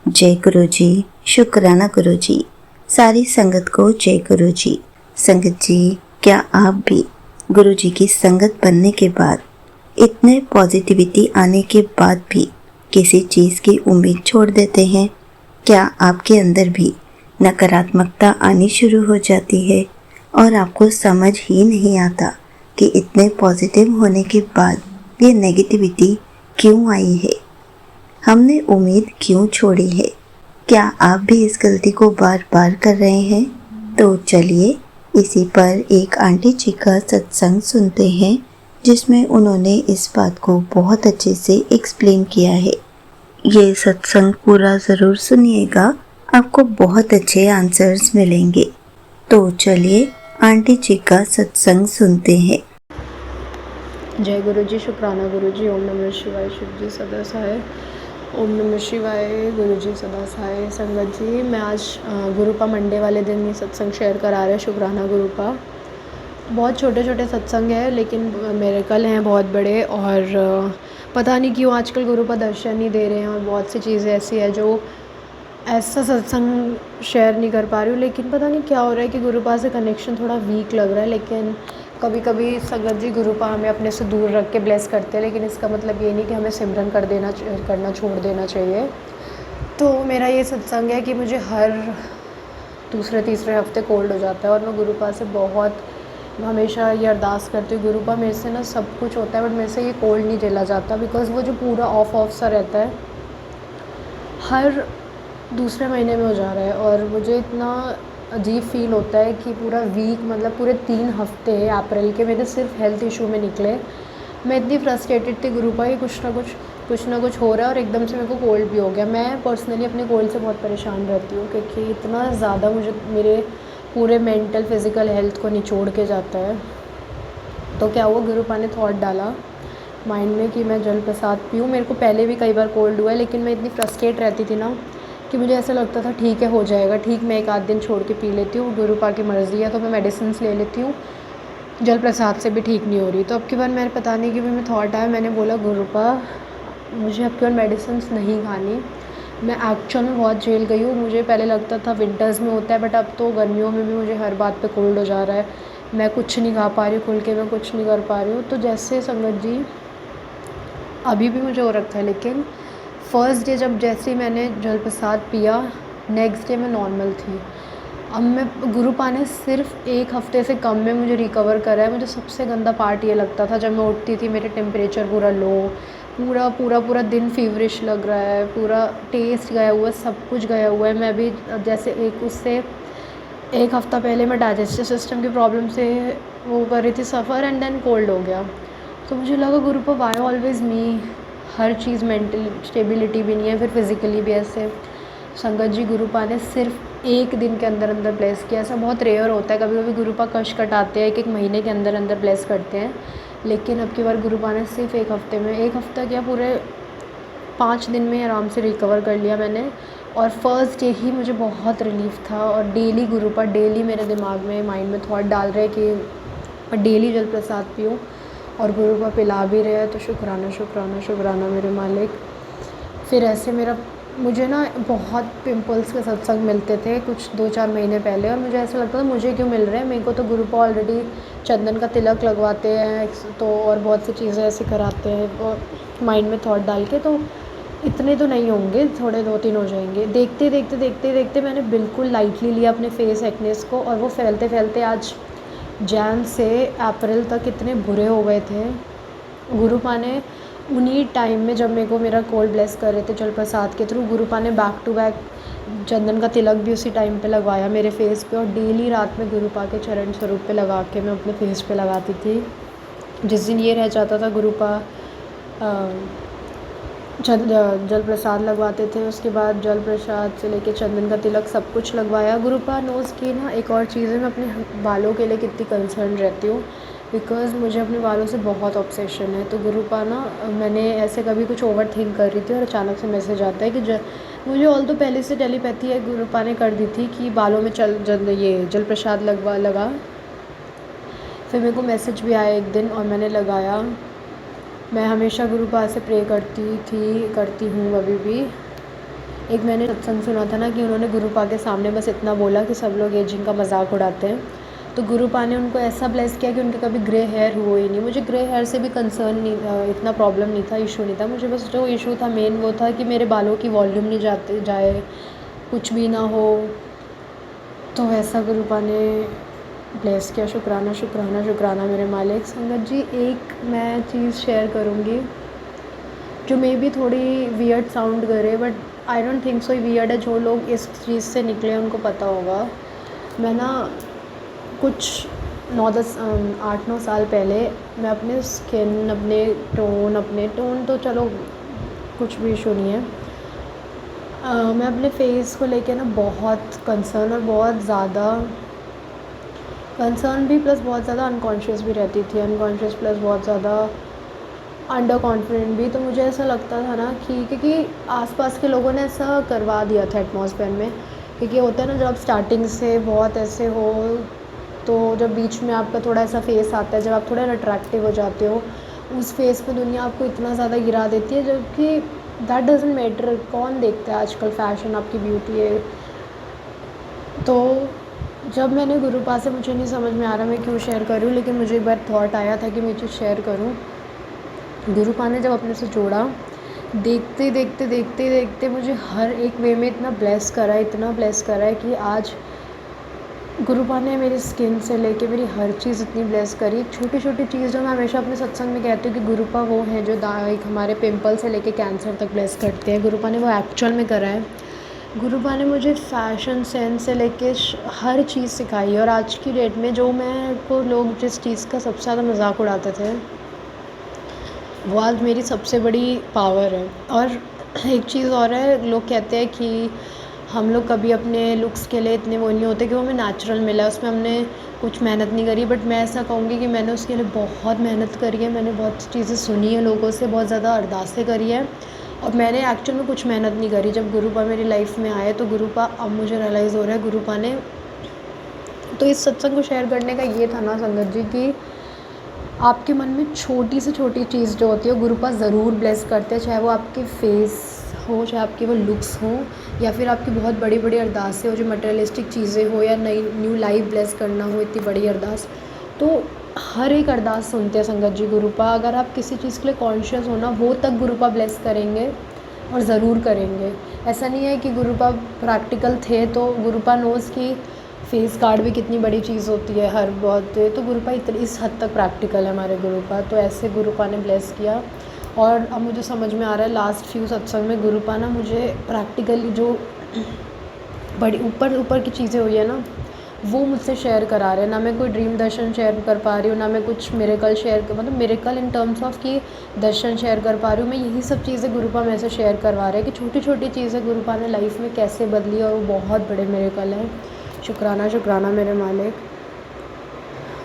जय गुरु जी, शुक्राना गुरु जी। सारी संगत को जय गुरु जी। संगत जी, क्या आप भी गुरु जी की संगत बनने के बाद, इतने पॉजिटिविटी आने के बाद भी किसी चीज़ की उम्मीद छोड़ देते हैं? क्या आपके अंदर भी नकारात्मकता आनी शुरू हो जाती है और आपको समझ ही नहीं आता कि इतने पॉजिटिव होने के बाद ये नेगेटिविटी क्यों आई है? हमने उम्मीद क्यों छोड़ी है? क्या आप भी इस गलती को बार बार कर रहे हैं? तो चलिए इसी पर एक आंटी जी का सत्संग सुनते हैं, जिसमें उन्होंने इस बात को बहुत अच्छे से एक्सप्लेन किया है। ये सत्संग पूरा ज़रूर सुनिएगा, आपको बहुत अच्छे आंसर्स मिलेंगे। तो चलिए आंटी जी का सत्संग सुनते हैं। जय गुरु जी, शुक्राना गुरु जी। ओम नमः शिवाय। शिव जी सदा सहाय। ओम नमः शिवाय। गुरु जी सदा सहाय। संगत जी, मैं आज गुरुपा मंडे वाले दिन ये सत्संग शेयर करा रहे हैं। शुक्राना गुरुपा। बहुत छोटे छोटे सत्संग है, लेकिन मेरे कल हैं बहुत बड़े। और पता नहीं क्यों आजकल गुरुपा दर्शन नहीं दे रहे हैं, और बहुत सी चीज़ें ऐसी है जो ऐसा सत्संग शेयर नहीं कर पा रही हूँ। लेकिन पता नहीं क्या हो रहा है कि गुरुपा से कनेक्शन थोड़ा वीक लग रहा है। लेकिन कभी कभी संगत जी गुरुपा हमें अपने से दूर रख के ब्लेस करते हैं, लेकिन इसका मतलब ये नहीं कि हमें सिमरन करना छोड़ देना चाहिए। तो मेरा ये सत्संग है कि मुझे हर दूसरे तीसरे हफ्ते कोल्ड हो जाता है, और मैं गुरुपा से बहुत हमेशा ये अरदास करती हूँ, गुरुपा मेरे से ना सब कुछ होता है बट मेरे से ये कोल्ड नहीं झेला जाता। बिकॉज़ वो जो पूरा ऑफ सा रहता है हर दूसरे महीने में हो जा रहा है, और मुझे इतना अजीब फ़ील होता है कि पूरा वीक, मतलब पूरे 3 हफ्ते अप्रैल के मेरे सिर्फ हेल्थ इशू में निकले। मैं इतनी फ्रस्ट्रेटेड थी गुरुपा कि कुछ ना कुछ हो रहा है, और एकदम से मेरे को कोल्ड भी हो गया। मैं पर्सनली अपने कोल्ड से बहुत परेशान रहती हूँ, क्योंकि इतना ज़्यादा मुझे मेरे पूरे मेंटल फिज़िकल हेल्थ को निचोड़ के जाता है। तो क्या हुआ, गुरुपा ने थॉट डाला माइंड में कि मैं जल प्रसाद पीऊँ। मेरे को पहले भी कई बार कोल्ड हुआ है, लेकिन मैं इतनी फ्रस्ट्रेट रहती थी ना कि मुझे ऐसा लगता था ठीक है, हो जाएगा ठीक, मैं एक आध दिन छोड़ के पी लेती हूँ, गुरुपा की मर्ज़ी है। तो मैं मेडिसिन्स ले लेती हूँ, जल प्रसाद से भी ठीक नहीं हो रही। तो अब की बार मैंने पता नहीं कि मैं थॉट आया, मैंने बोला गुरुपा मुझे अब की बार मेडिसिन्स नहीं खानी। मैं एक्चुअल में बहुत झेल गई हूँ। मुझे पहले लगता था विंटर्स में होता है, बट अब तो गर्मियों में भी मुझे हर बात पे कोल्ड हो जा रहा है। मैं कुछ नहीं खा पा रही हूँ खुल के, मैं कुछ नहीं कर पा रही हूँ। तो जैसे संगत जी अभी भी मुझे हो रखा है, लेकिन फ़र्स्ट डे जब जैसे ही मैंने जल प्रसाद पिया, नेक्स्ट डे मैं नॉर्मल थी। अब मैं गुरुपा ने सिर्फ 1 हफ़्ते से कम में मुझे रिकवर करा है। मुझे सबसे गंदा पार्ट ये लगता था, जब मैं उठती थी मेरे टेम्परेचर पूरा लो, पूरा दिन फ़ीवरिश लग रहा है, पूरा टेस्ट गया हुआ है, सब कुछ गया हुआ है। मैं अभी जैसे उससे 1 हफ़्ता पहले मैं डाइजेस्टिव सिस्टम की प्रॉब्लम से वो कर रही थी सफ़र, एंड देन कोल्ड हो गया। तो मुझे लगा गुरुपा व्हाई ऑलवेज़ मी, हर चीज़ मेंटल स्टेबिलिटी भी नहीं है, फिर फिज़िकली भी ऐसे। संगत जी गुरुपा ने सिर्फ 1 दिन के अंदर अंदर ब्लेस किया। ऐसा बहुत रेयर होता है, कभी कभी गुरुपा कश कटाते हैं, 1 महीने के अंदर अंदर ब्लेस करते हैं। लेकिन अब की बार गुरुपा ने सिर्फ 1 हफ़्ते में, 1 हफ़्ता क्या पूरे 5 दिन में आराम से रिकवर कर लिया मैंने। और फर्स्ट डे ही मुझे बहुत रिलीफ़ था, और डेली गुरुपा डेली मेरे दिमाग में माइंड में थॉट डाल रहे कि मैं डेली जल प्रसाद पीऊँ, और गुरुपा पिला भी रहे हैं। तो शुक्राना शुक्राना शुक्राना मेरे मालिक। फिर ऐसे मुझे ना बहुत पिंपल्स के सत्संग मिलते थे कुछ 2-4 महीने पहले, और मुझे ऐसा लगता था मुझे क्यों मिल रहे हैं। मेरे को तो गुरुपा ऑलरेडी चंदन का तिलक लगवाते हैं, तो और बहुत सी चीज़ें ऐसी कराते हैं, और माइंड में थॉट डाल के, तो इतने तो नहीं होंगे, थोड़े 2-3 हो जाएंगे। देखते मैंने बिल्कुल लाइटली लिया अपने फेस एक्नेस को, और वो फैलते फैलते आज जैन से अप्रैल तक इतने बुरे हो गए थे। गुरुपा ने उन्हीं टाइम में, जब मेरे को मेरा कोल्ड ब्लेस कर रहे थे जल प्रसाद के थ्रू, गुरुपा ने बैक टू बैक चंदन का तिलक भी उसी टाइम पे लगवाया मेरे फेस पे, और डेली रात में गुरुपा के चरण स्वरूप पे लगा के मैं अपने फेस पे लगाती थी। जिस दिन ये रह जाता था गुरुपा जल प्रसाद लगवाते थे, उसके बाद जल प्रसाद से लेके चंदन का तिलक सब कुछ लगवाया। गुरुपा नोज़ की ना एक और चीज़ है, मैं अपने बालों के लिए कितनी कंसर्न रहती हूँ, बिकॉज़ मुझे अपने बालों से बहुत ऑब्सेशन है। तो गुरुपा ना, मैंने ऐसे कभी कुछ ओवर थिंक कर रही थी, और अचानक से मैसेज आता है कि मुझे ऑल तो पहले से टेलीपैथी है, गुरुपा ने कर दी थी कि बालों में जल प्रसाद लगा। फिर मेरे को मैसेज भी आया एक दिन, और मैंने लगाया। मैं हमेशा गुरुपा से प्रे करती हूँ अभी भी एक मैंने सत्संग सुना था ना कि उन्होंने गुरुपा के सामने बस इतना बोला कि सब लोग एजिंग का मजाक उड़ाते हैं, तो गुरुपा ने उनको ऐसा ब्लेस किया कि उनके कभी ग्रे हेयर हुए ही नहीं। मुझे ग्रे हेयर से भी कंसर्न नहीं था, इतना प्रॉब्लम नहीं था, इशू नहीं था। मुझे बस जो इशू था मेन वो था कि मेरे बालों की वॉल्यूम नहीं जाए, कुछ भी ना हो। तो वैसा गुरुपा ने ब्लेस किया। शुक्राना शुक्राना शुक्राना मेरे मालिक। संगत जी, एक मैं चीज़ शेयर करूँगी जो मे बी थोड़ी वियर्ड साउंड करे, but I don't think so weird है। जो लोग इस चीज़ से निकले उनको पता होगा। मैं ना कुछ 8-9 साल पहले मैं अपने स्किन, अपने टोन तो चलो कुछ भी इशू नहीं है। मैं अपने फेस को लेके ना बहुत कंसर्न और बहुत ज़्यादा कंसर्न भी प्लस बहुत ज़्यादा अनकॉन्शियस भी रहती थी। अनकॉन्शियस प्लस बहुत ज़्यादा अंडर कॉन्फिडेंट भी। तो मुझे ऐसा लगता था ना कि क्योंकि आसपास के लोगों ने ऐसा करवा दिया था एटमॉस्फेयर में, क्योंकि होता है ना जब आप स्टार्टिंग से बहुत ऐसे हो तो जब बीच में आपका थोड़ा ऐसा फेस आता है, जब आप थोड़ा अट्रैक्टिव हो जाते हो, उस फेस पे दुनिया आपको इतना ज़्यादा गिरा देती है, जबकि दैट डजंट मैटर। कौन देखता है आजकल फैशन, आपकी ब्यूटी है। तो जब मैंने गुरुपा से, मुझे नहीं समझ में आ रहा मैं क्यों शेयर कर रही हूँ, लेकिन मुझे एक बार थॉट आया था कि मैं चीज़ शेयर करूँ। गुरुपा ने जब अपने से जोड़ा, देखते देखते देखते देखते मुझे हर एक वे में इतना ब्लेस करा है, इतना ब्लेस करा है कि आज गुरुपा ने मेरी स्किन से लेके मेरी हर चीज़ इतनी ब्लेस करी। छोटी छोटी चीज़ जो मैं हमेशा अपने सत्संग में कहती हूँ कि गुरुपा वो हैं जो एक हमारे पिंपल से लेके कैंसर तक ब्लेस करते हैं। गुरुपा ने वो एक्चुअल में करा है। गुरुपा ने मुझे फ़ैशन सेंस से लेके हर चीज़ सिखाई है। और आज की डेट में जो मैं को लोग जिस चीज़ का सबसे ज़्यादा मजाक उड़ाते थे, वो आज मेरी सबसे बड़ी पावर है। और एक चीज़ और है, लोग कहते हैं कि हम लोग कभी अपने लुक्स के लिए इतने वो नहीं होते कि वो हमें नेचुरल मिला है, उसमें हमने कुछ मेहनत नहीं करी। बट मैं ऐसा कहूँगी कि मैंने उसके लिए बहुत मेहनत करी है। मैंने बहुत चीज़ें सुनी है लोगों से, बहुत ज़्यादा अरदासें करी है, और मैंने एक्चुअल में कुछ मेहनत नहीं करी। जब गुरुपा मेरी लाइफ में आए तो गुरुपा, अब मुझे रियलाइज़ हो रहा है गुरुपा ने, तो इस सत्संग को शेयर करने का ये था ना संगत जी कि आपके मन में छोटी से छोटी चीज़ जो होती है गुरुपा ज़रूर ब्लेस करते हैं, चाहे वो आपके फेस हो, चाहे आपके वो लुक्स हो, या फिर आपकी बहुत बड़ी बड़ी अरदासें हो जो मटेरियलिस्टिक चीज़ें हो, या नई न्यू लाइफ ब्लेस करना हो, इतनी बड़ी अरदास। तो हर एक अरदास सुनते हैं संगत जी गुरुपा। अगर आप किसी चीज़ के लिए कॉन्शियस हो ना, वो तक गुरुपा ब्लेस करेंगे और ज़रूर करेंगे। ऐसा नहीं है कि गुरुपा प्रैक्टिकल थे, तो गुरुपा नोज़ की फेस कार्ड भी कितनी बड़ी चीज़ होती है हर बहुत। तो गुरुपा इतनी इस हद तक प्रैक्टिकल है हमारे गुरुपा। तो ऐसे गुरुपा ने ब्लेस किया। और अब मुझे समझ में आ रहा है लास्ट फ्यू सत्संग में गुरुपा ना मुझे प्रैक्टिकली जो बड़ी ऊपर ऊपर की चीज़ें हुई है ना, वो मुझसे शेयर करा रहे हैं। ना मैं कोई ड्रीम दर्शन शेयर कर पा रही हूँ, ना मैं कुछ मिरेकल मतलब मिरेकल इन टर्म्स ऑफ कि दर्शन शेयर कर पा रही हूँ। मैं यही सब चीज़ें गुरुपा मेरे से शेयर करवा रहे हैं कि छोटी छोटी चीज़ें गुरुपा ने लाइफ में कैसे बदली, और वो बहुत बड़े मिरेकल हैं। शुक्राना शुक्राना मेरे मालिक।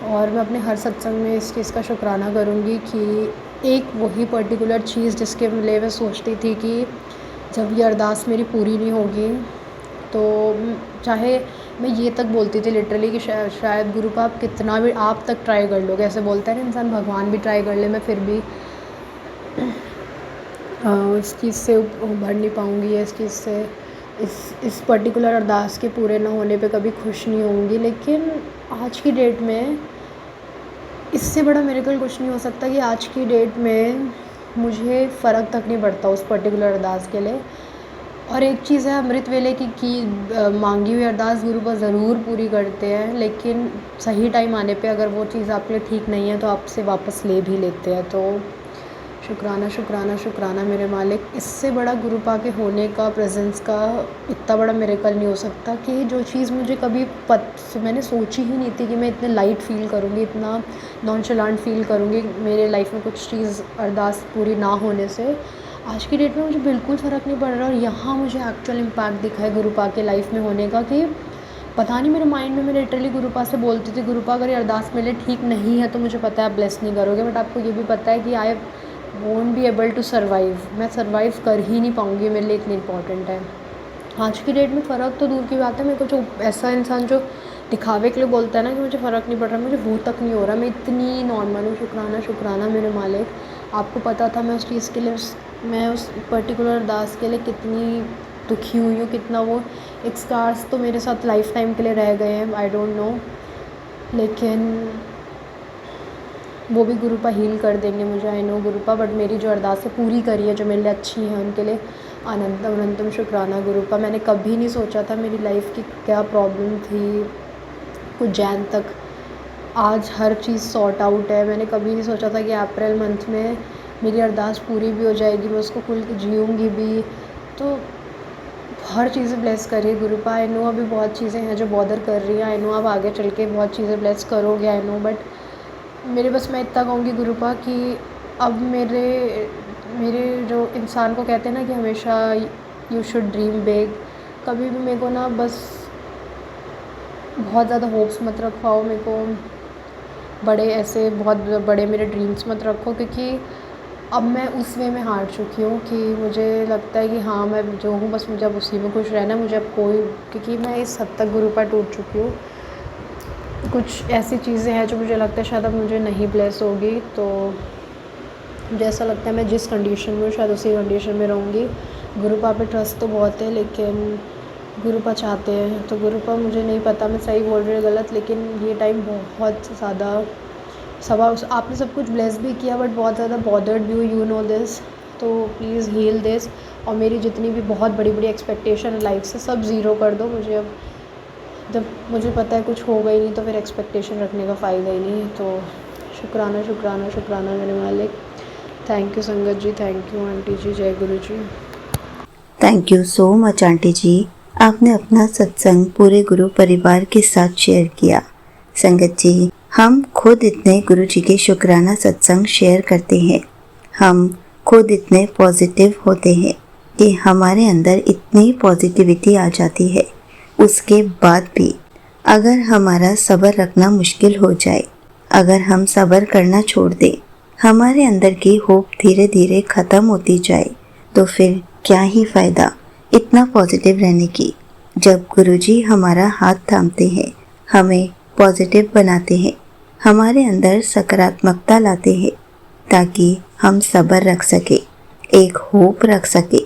और मैं अपने हर सत्संग में इस चीज़ का शुक्राना करूँगी कि एक वही पर्टिकुलर चीज़ जिसके लिए मैं सोचती थी कि जब ये अरदास मेरी पूरी नहीं होगी, तो चाहे मैं ये तक बोलती थी लिटरली कि शायद गुरुपा आप कितना भी आप तक ट्राई कर लोगे, ऐसे बोलता है ना इंसान, भगवान भी ट्राई कर ले, मैं फिर भी इस चीज़ से उभर नहीं पाऊँगी, इस चीज़ से इस पर्टिकुलर अरदास के पूरे ना होने पे कभी खुश नहीं होंगी। लेकिन आज की डेट में इससे बड़ा मिरेकल कुछ नहीं हो सकता कि आज की डेट में मुझे फ़र्क तक नहीं पड़ता उस पर्टिकुलर अरदास के लिए। और एक चीज़ है अमृत वेले की मांगी हुई अरदास गुरुपा ज़रूर पूरी करते हैं, लेकिन सही टाइम आने पे अगर वो चीज़ आपके लिए ठीक नहीं है तो आपसे वापस ले भी लेते हैं। तो शुक्राना शुक्राना शुक्राना मेरे मालिक। इससे बड़ा गुरुपा के होने का, प्रेजेंस का इतना बड़ा मिरेकल नहीं हो सकता कि जो चीज़ मुझे कभी मैंने सोची ही नहीं थी कि मैं इतने लाइट फ़ील करूँगी, इतना नॉनचलांट फ़ील करूँगी मेरे लाइफ में कुछ चीज़ अरदास पूरी ना होने से। आज की डेट में मुझे बिल्कुल फ़र्क नहीं पड़ रहा, और यहाँ मुझे एक्चुअल इम्पैक्ट दिखा है गुरुपा के लाइफ में होने का कि पता नहीं मेरे माइंड में मैं लिटरली गुरुपा से बोलती थी गुरुपा अगर ये अरदास मेरे लिए ठीक नहीं है तो मुझे पता है आप ब्लेस नहीं करोगे, बट आपको ये भी पता है कि I won't be able to survive, मैं सर्वाइव कर ही नहीं पाऊँगी, मेरे लिए इतनी इंपॉर्टेंट है। आज की डेट में फ़र्क तो दूर की बात है, मेरे को जो ऐसा इंसान जो दिखावे के लिए बोलता है ना कि मुझे फ़र्क नहीं पड़ रहा, मुझे वो तक नहीं हो रहा, मैं इतनी नॉर्मल हूँ। शुक्राना शुक्राना मेरे मालिक। आपको पता था मैं उस चीज़ के लिए मैं उस पर्टिकुलर अरदास के लिए कितनी दुखी हुई हूँ, कितना वो एक स्कार्स तो मेरे साथ लाइफ टाइम के लिए रह गए हैं, आई डोंट नो, लेकिन वो भी गुरुपा हील कर देंगे मुझे, आई नो गुरुपा, बट मेरी जो अरदासें पूरी करी है जो मेरे लिए अच्छी हैं उनके लिए अनंतम अनंतम शुक्राना गुरुपा। मैंने कभी नहीं सोचा था मेरी लाइफ की क्या प्रॉब्लम थी कुछ जैन तक, आज हर चीज़ सॉर्ट आउट है। मैंने कभी नहीं सोचा था कि अप्रैल मंथ में मेरी अरदास पूरी भी हो जाएगी, मैं उसको खुल के जीऊँगी भी, तो हर चीज़ें ब्लेस करिए गुरुपा। आई नो अभी बहुत चीज़ें हैं जो बॉदर कर रही हैं, आई नो आप आगे चल के बहुत चीज़ें ब्लेस करोगे, आई नो, बट मेरे बस मैं इतना कहूँगी गुरुपा कि अब मेरे मेरे जो इंसान को कहते हैं ना कि हमेशा यू शुड ड्रीम बिग, कभी भी मेरे को ना बस बहुत ज़्यादा होप्स मत रखवाओ, मेरे को बड़े ऐसे बहुत बड़े मेरे ड्रीम्स मत रखो, क्योंकि अब मैं उस वे में हार चुकी हूँ कि मुझे लगता है कि हाँ मैं जो हूँ बस मुझे अब उसी में खुश रहना है, मुझे अब कोई, क्योंकि मैं इस हद तक गुरुपा टूट चुकी हूँ। कुछ ऐसी चीज़ें हैं जो मुझे लगता है शायद अब मुझे नहीं ब्लेस होगी, तो मुझे ऐसा लगता है मैं जिस कंडीशन में हूँ शायद उसी कंडीशन में रहूँगी। गुरुपा पे ट्रस्ट तो बहुत है, लेकिन गुरुपा चाहते हैं तो गुरुपा, मुझे नहीं पता मैं सही बोल रही हूँ गलत, लेकिन ये टाइम बहुत ज़्यादा आपने सब कुछ ब्लेस भी किया बट बहुत ज़्यादा बॉदर्ड भी हुई, यू नो दिस, तो प्लीज़ हील दिस। और मेरी जितनी भी बहुत बड़ी बड़ी एक्सपेक्टेशन है लाइफ से सब ज़ीरो कर दो मुझे। अब जब मुझे पता है कुछ होगा ही नहीं तो फिर एक्सपेक्टेशन रखने का फ़ायदा ही नहीं है। तो शुक्राना शुक्राना शुक्राना मेरे मालिक। थैंक यू संगत जी, थैंक यू आंटी जी, जय गुरु जी। Thank you so much aunty जी, आपने अपना सत्संग पूरे गुरु परिवार के साथ शेयर किया। संगत जी, हम खुद इतने गुरु जी के शुक्राना सत्संग शेयर करते हैं, हम खुद इतने पॉजिटिव होते हैं कि हमारे अंदर इतनी पॉजिटिविटी आ जाती है, उसके बाद भी अगर हमारा सब्र रखना मुश्किल हो जाए, अगर हम सब्र करना छोड़ दें, हमारे अंदर की होप धीरे धीरे ख़त्म होती जाए, तो फिर क्या ही फ़ायदा इतना पॉजिटिव रहने की। जब गुरुजी हमारा हाथ थामते हैं, हमें पॉजिटिव बनाते हैं, हमारे अंदर सकारात्मकता लाते हैं, ताकि हम सब्र रख सके, एक होप रख सके,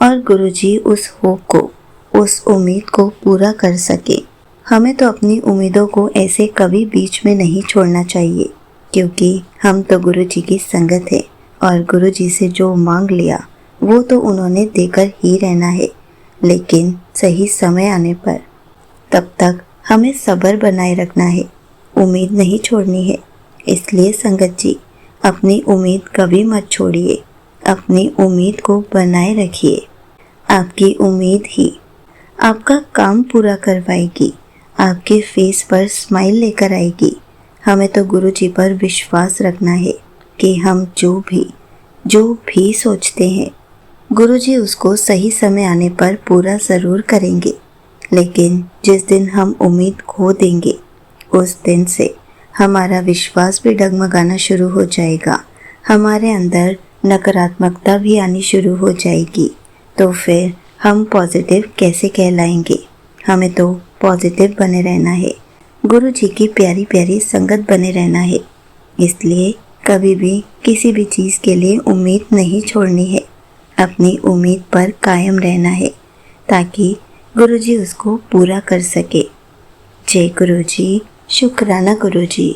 और गुरुजी उस होप को, उस उम्मीद को पूरा कर सके। हमें तो अपनी उम्मीदों को ऐसे कभी बीच में नहीं छोड़ना चाहिए, क्योंकि हम तो गुरुजी की संगत है और गुरुजी से जो मांग लिया वो तो उन्होंने देकर ही रहना है, लेकिन सही समय आने पर तब तक हमें सब्र बनाए रखना है, उम्मीद नहीं छोड़नी है। इसलिए संगत जी, अपनी उम्मीद कभी मत छोड़िए, अपनी उम्मीद को बनाए रखिए। आपकी उम्मीद ही आपका काम पूरा करवाएगी, आपके फेस पर स्माइल लेकर आएगी। हमें तो गुरुजी पर विश्वास रखना है कि हम जो भी सोचते हैं, गुरुजी उसको सही समय आने पर पूरा ज़रूर करेंगे। लेकिन जिस दिन हम उम्मीद खो देंगे, उस दिन से हमारा विश्वास भी डगमगाना शुरू हो जाएगा, हमारे अंदर नकारात्मकता भी आनी शुरू हो जाएगी। तो फिर हम पॉजिटिव कैसे कहलाएंगे? हमें तो पॉजिटिव बने रहना है, गुरुजी की प्यारी प्यारी संगत बने रहना है। इसलिए कभी भी किसी भी चीज़ के लिए उम्मीद नहीं छोड़नी है, अपनी उम्मीद पर कायम रहना है, ताकि गुरुजी उसको पूरा कर सके। जय गुरुजी, शुक्राना गुरुजी।